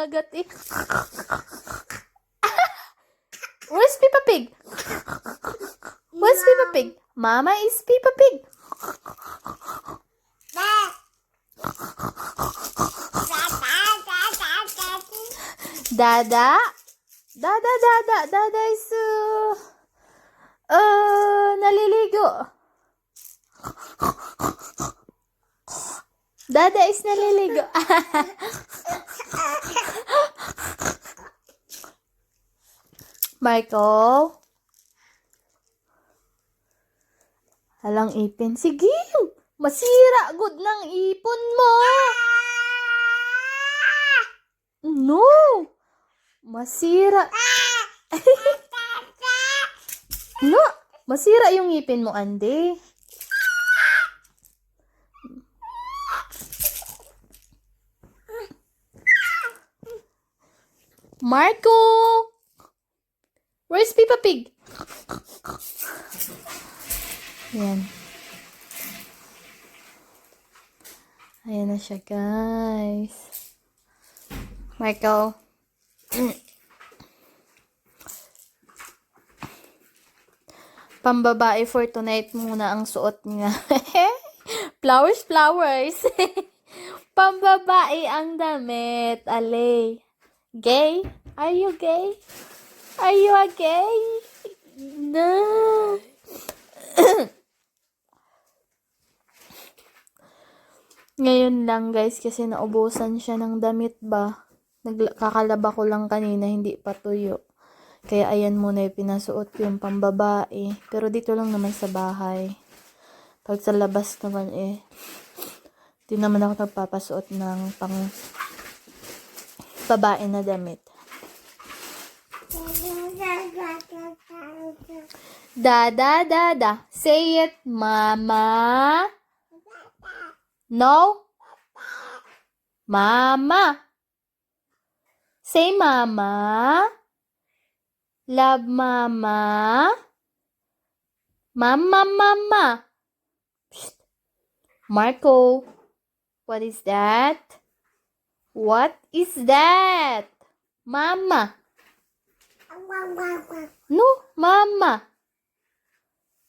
kumagat eh. Where's Peppa Pig? Where's Peppa Pig? Mama is Peppa Pig. Dada? Dada is naliligo. Dada is naliligo. Michael? Halang ipin. Sige! Masira good ng ipon mo! No! Masira. No! Masira yung ipin mo, Andy. Marco! Where's Peppa Pig? Ayan. Ayan na siya, guys. Michael. Pambabae for tonight muna ang suot niya. Flowers. Pambabae ang damit. Alay. Gay? Are you gay? Are you a gay? No. Ngayon lang guys kasi naubusan siya ng damit ba. Kakalaba ko lang kanina, hindi pa tuyo. Kaya ayan muna yung pinasuot ko yung pambabae. Pero dito lang naman sa bahay. Pag sa labas naman di naman ako nagpapasuot ng pang babae na damit. Dada. Say it, mama. No? Mama. Say mama. Love mama. Mama. Psst. Marco. What is that? What is that? Mama. No, mama.